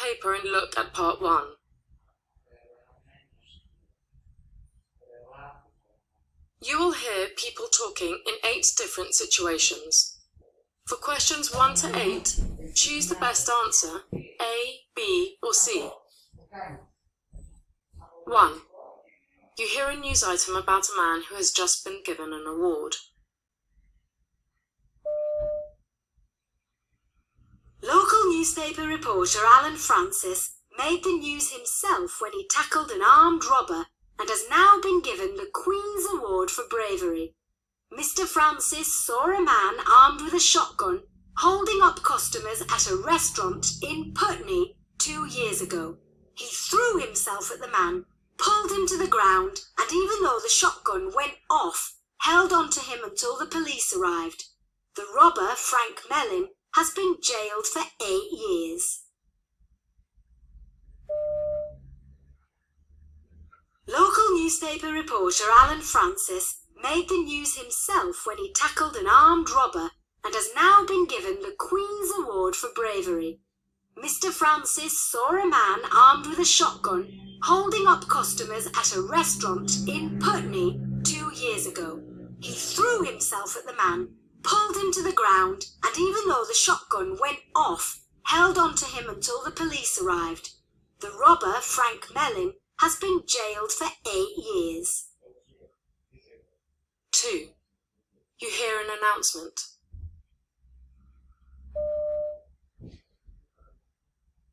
paper and look at part 1. You will hear people talking in 8 different situations. For questions 1 to 8, choose the best answer, A, B, or C. 1. You hear a news item about a man who has just been given an award. Local newspaper reporter Alan Francis made the news himself when he tackled an armed robber and has now been given the Queen's Award for bravery. Mr. Francis saw a man armed with a shotgun holding up customers at a restaurant in Putney 2 years ago. He threw himself at the man, pulled him to the ground, and even though the shotgun went off, held on to him until the police arrived. The robber, Frank Mellin, has been jailed for 8 years. Local newspaper reporter Alan Francis made the news himself when he tackled an armed robber and has now been given the Queen's Award for bravery. Mr. Francis saw a man armed with a shotgun holding up customers at a restaurant in Putney 2 years ago. He threw himself at the man, pulled him to the ground, and even though the shotgun went off, held on to him until the police arrived. The robber, Frank Mellin, has been jailed for 8 years. 2. You hear an announcement.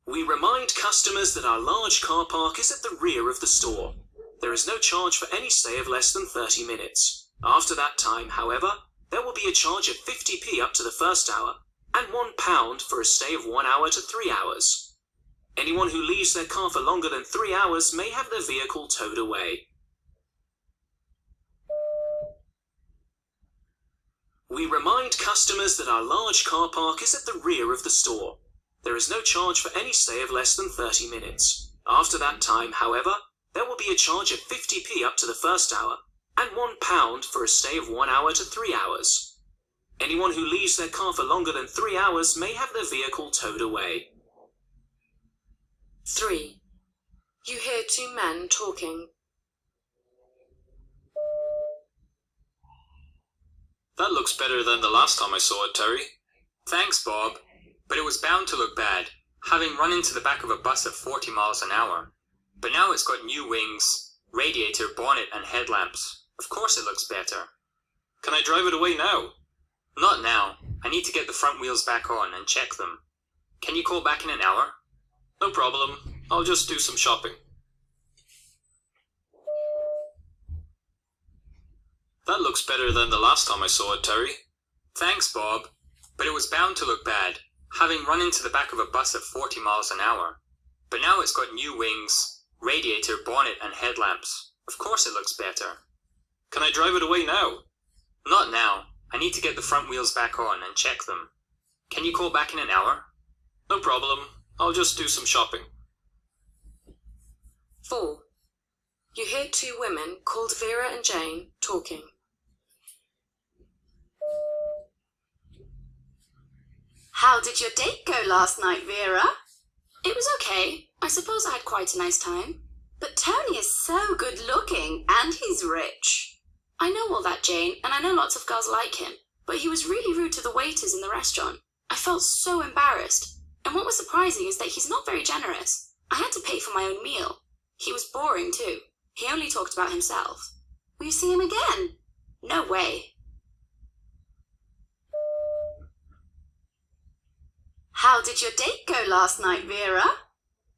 We remind customers that our large car park is at the rear of the store. There is no charge for any stay of less than 30 minutes. After that time, however, there will be a charge of 50p up to the first hour and £1 for a stay of 1 hour to 3 hours. Anyone who leaves their car for longer than 3 hours may have their vehicle towed away. We remind customers that our large car park is at the rear of the store. There is no charge for any stay of less than 30 minutes. After that time, however, there will be a charge of 50p up to the first hour and £1 for a stay of 1 hour to 3 hours. Anyone who leaves their car for longer than 3 hours may have their vehicle towed away. 3. You hear 2 men talking. That looks better than the last time I saw it, Terry. Thanks, Bob. But it was bound to look bad, having run into the back of a bus at 40 miles an hour. But now it's got new wings, radiator, bonnet and headlamps. Of course it looks better. Can I drive it away now? Not now. I need to get the front wheels back on and check them. Can you call back in an hour? No problem. I'll just do some shopping. That looks better than the last time I saw it, Terry. Thanks, Bob. But it was bound to look bad, having run into the back of a bus at 40 miles an hour. But now it's got new wings, radiator, bonnet and headlamps. Of course it looks better. Can I drive it away now? Not now. I need to get the front wheels back on and check them. Can you call back in an hour? No problem. I'll just do some shopping. 4. You hear 2 women called Vera and Jane talking. How did your date go last night, Vera? It was okay. I suppose I had quite a nice time. But Tony is so good looking and he's rich. I know all that, Jane, and I know lots of girls like him, but he was really rude to the waiters in the restaurant. I felt so embarrassed. And what was surprising is that he's not very generous. I had to pay for my own meal. He was boring too. He only talked about himself. Will you see him again? No way. How did your date go last night, Vera?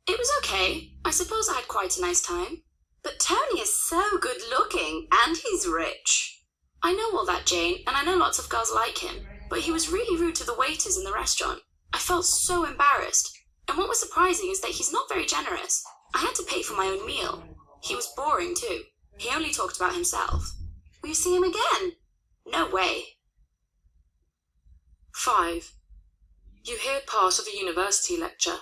It was okay. I suppose I had quite a nice time. But Tony is so good looking and he's rich. I know all that, Jane, and I know lots of girls like him, but he was really rude to the waiters in the restaurant. I felt so embarrassed. And what was surprising is that he's not very generous. I had to pay for my own meal. He was boring too. He only talked about himself. Will you see him again? No way. 5. You hear part of a university lecture.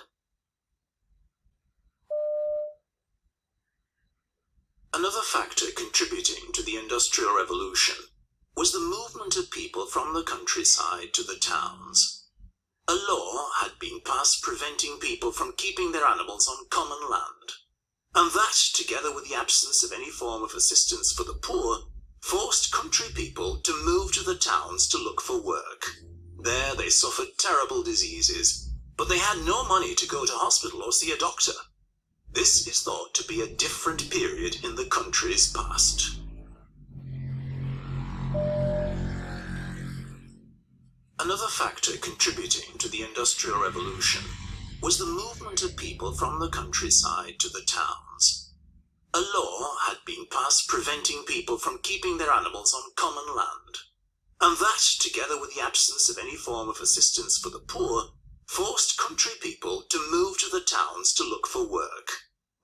Another factor contributing to the Industrial Revolution was the movement of people from the countryside to the towns. A law had been passed preventing people from keeping their animals on common land. And that, together with the absence of any form of assistance for the poor, forced country people to move to the towns to look for work. There they suffered terrible diseases, but they had no money to go to hospital or see a doctor. This is thought to be a different period in the country's past. Another factor contributing to the Industrial Revolution was the movement of people from the countryside to the towns. A law had been passed preventing people from keeping their animals on common land. And that, together with the absence of any form of assistance for the poor, forced country people to move to the towns to look for work.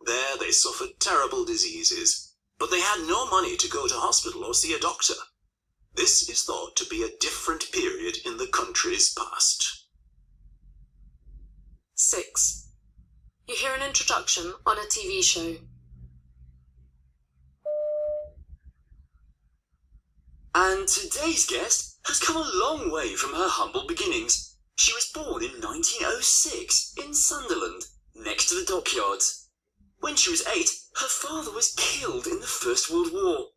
There they suffered terrible diseases, but they had no money to go to hospital or see a doctor. This is thought to be a different period in the country's past. 6. You hear an introduction on a TV show. And today's guest has come a long way from her humble beginnings. She was born in 1906 in Sunderland, next to the dockyards. When she was 8, her father was killed in the First World War.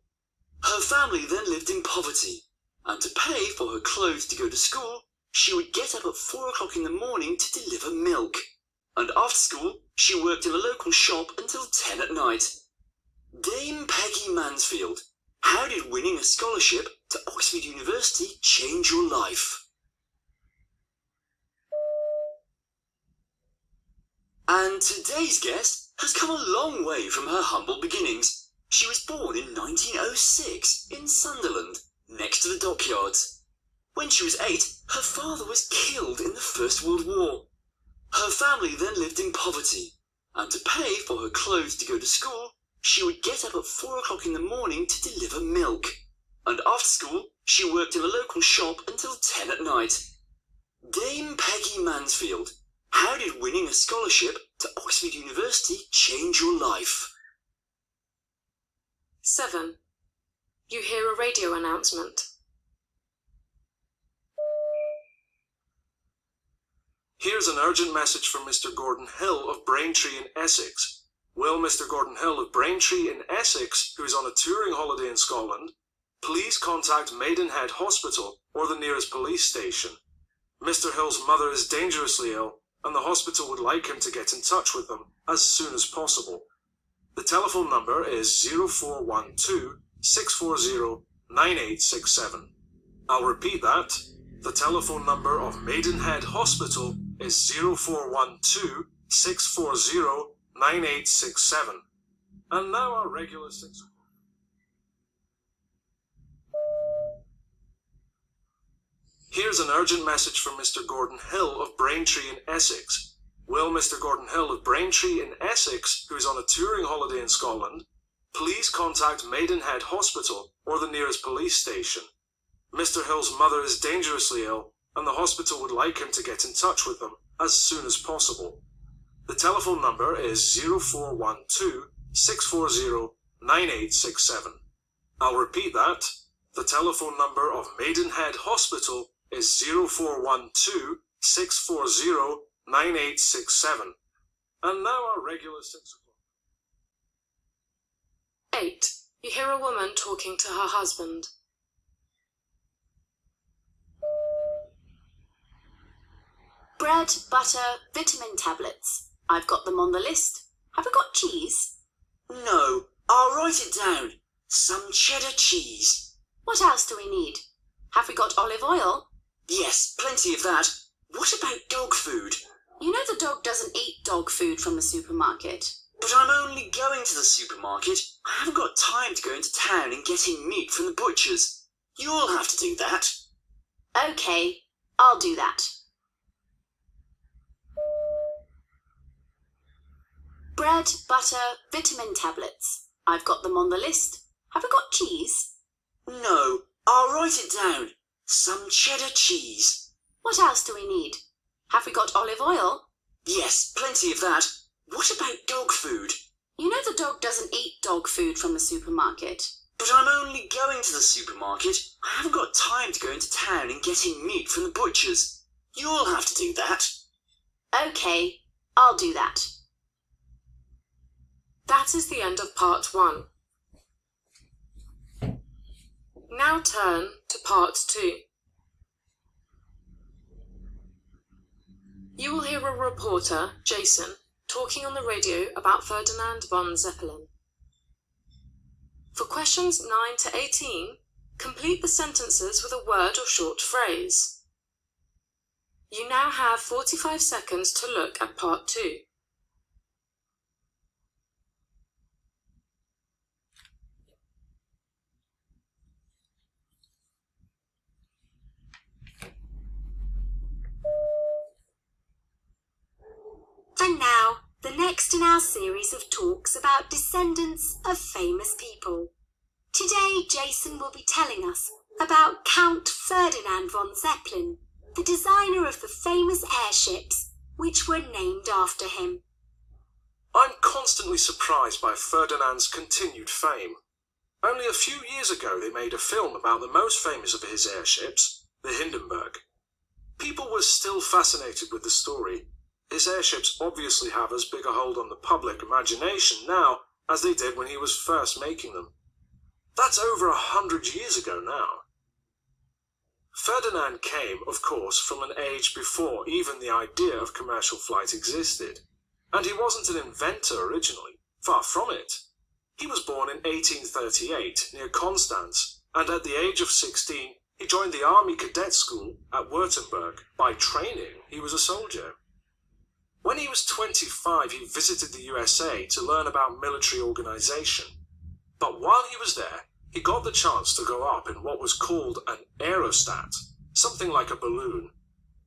Her family then lived in poverty, and to pay for her clothes to go to school, she would get up at 4 o'clock in the morning to deliver milk. And after school, she worked in a local shop until 10 at night. Dame Peggy Mansfield, how did winning a scholarship to Oxford University change your life? And today's guest has come a long way from her humble beginnings. She was born in 1906 in Sunderland, next to the dockyards. When she was 8, her father was killed in the First World War. Her family then lived in poverty, and to pay for her clothes to go to school, she would get up at 4 o'clock in the morning to deliver milk. And after school, she worked in a local shop until 10 at night. Dame Peggy Mansfield, how did winning a scholarship to Oxford University change your life? 7. You hear a radio announcement. Here's an urgent message from Mr. Gordon Hill of Braintree in Essex. Will Mr. Gordon Hill of Braintree in Essex, who is on a touring holiday in Scotland, please contact Maidenhead Hospital or the nearest police station. Mr. Hill's mother is dangerously ill, and the hospital would like him to get in touch with them as soon as possible. The telephone number is 0412 640 9867. I'll repeat that. The telephone number of Maidenhead Hospital is 0412 640 9867. And now our regular 6 o'clock. Here's an urgent message from Mr. Gordon Hill of Braintree in Essex. Will Mr. Gordon Hill of Braintree in Essex, who is on a touring holiday in Scotland, please contact Maidenhead Hospital or the nearest police station. Mr. Hill's mother is dangerously ill, and the hospital would like him to get in touch with them as soon as possible. The telephone number is 0412 640 9867. I'll repeat that. The telephone number of Maidenhead Hospital is 0412 640 9867. And now our regular 6 o'clock. 8. You hear a woman talking to her husband. Bread, butter, vitamin tablets. I've got them on the list. Have we got cheese? No, I'll write it down. Some cheddar cheese. What else do we need? Have we got olive oil? Yes, plenty of that. What about dog food? You know the dog doesn't eat dog food from the supermarket. But I'm only going to the supermarket. I haven't got time to go into town and getting meat from the butchers. You'll have to do that. Okay, I'll do that. Bread, butter, vitamin tablets. I've got them on the list. Have we got cheese? No, I'll write it down. Some cheddar cheese. What else do we need? Have we got olive oil? Yes, plenty of that. What about dog food? You know the dog doesn't eat dog food from the supermarket. But I'm only going to the supermarket. I haven't got time to go into town and getting meat from the butchers. You'll have to do that. Okay, I'll do that. That is the end of part 1. Now turn to part 2. You will hear a reporter, Jason, talking on the radio about Ferdinand von Zeppelin. For questions 9 to 18, complete the sentences with a word or short phrase. You now have 45 seconds to look at part 2. And now, the next in our series of talks about descendants of famous people. Today, Jason will be telling us about Count Ferdinand von Zeppelin, the designer of the famous airships which were named after him. I'm constantly surprised by Ferdinand's continued fame. Only a few years ago they made a film about the most famous of his airships, the Hindenburg. People were still fascinated with the story. His airships obviously have as big a hold on the public imagination now as they did when he was first making them. That's over 100 years ago now. Ferdinand came, of course, from an age before even the idea of commercial flight existed. And he wasn't an inventor originally, far from it. He was born in 1838 near Constance, and at the age of 16 he joined the Army Cadet School at Württemberg. By training, he was a soldier. When he was 25, he visited the USA to learn about military organization. But while he was there, he got the chance to go up in what was called an aerostat, something like a balloon.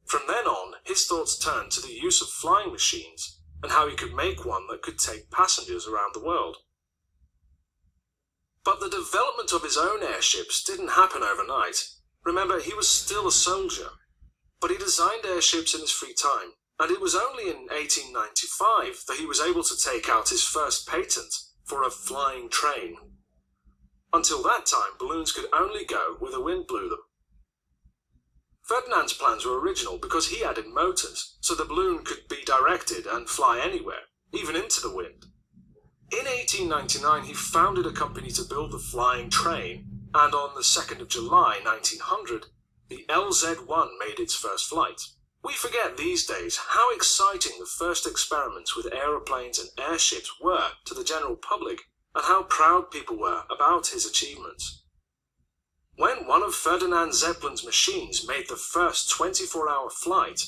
From then on, his thoughts turned to the use of flying machines and how he could make one that could take passengers around the world. But the development of his own airships didn't happen overnight. Remember, he was still a soldier. But he designed airships in his free time, and it was only in 1895 that he was able to take out his first patent for a flying train. Until that time, balloons could only go where the wind blew them. Ferdinand's plans were original because he added motors, so the balloon could be directed and fly anywhere, even into the wind. In 1899, he founded a company to build the flying train, and on the 2nd of July 1900, the LZ-1 made its first flight. We forget these days how exciting the first experiments with aeroplanes and airships were to the general public, and how proud people were about his achievements. When one of Ferdinand Zeppelin's machines made the first 24-hour flight,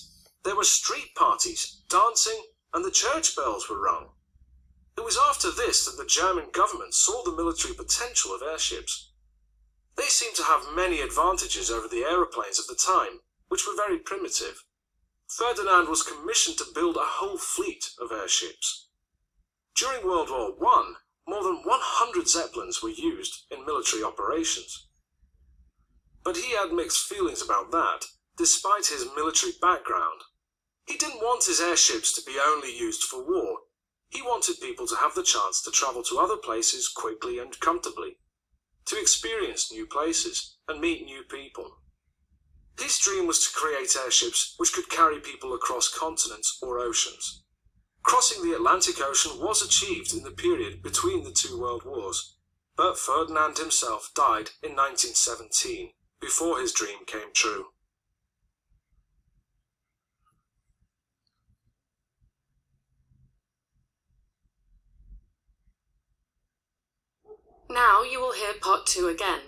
there were street parties, dancing, and the church bells were rung. It was after this that the German government saw the military potential of airships. They seemed to have many advantages over the aeroplanes of the time, which were very primitive. Ferdinand was commissioned to build a whole fleet of airships. During World War I, more than 100 Zeppelins were used in military operations. But he had mixed feelings about that, despite his military background. He didn't want his airships to be only used for war. He wanted people to have the chance to travel to other places quickly and comfortably, to experience new places and meet new people. His dream was to create airships which could carry people across continents or oceans. Crossing the Atlantic Ocean was achieved in the period between the two world wars, but Ferdinand himself died in 1917, before his dream came true. Now you will hear part 2 again.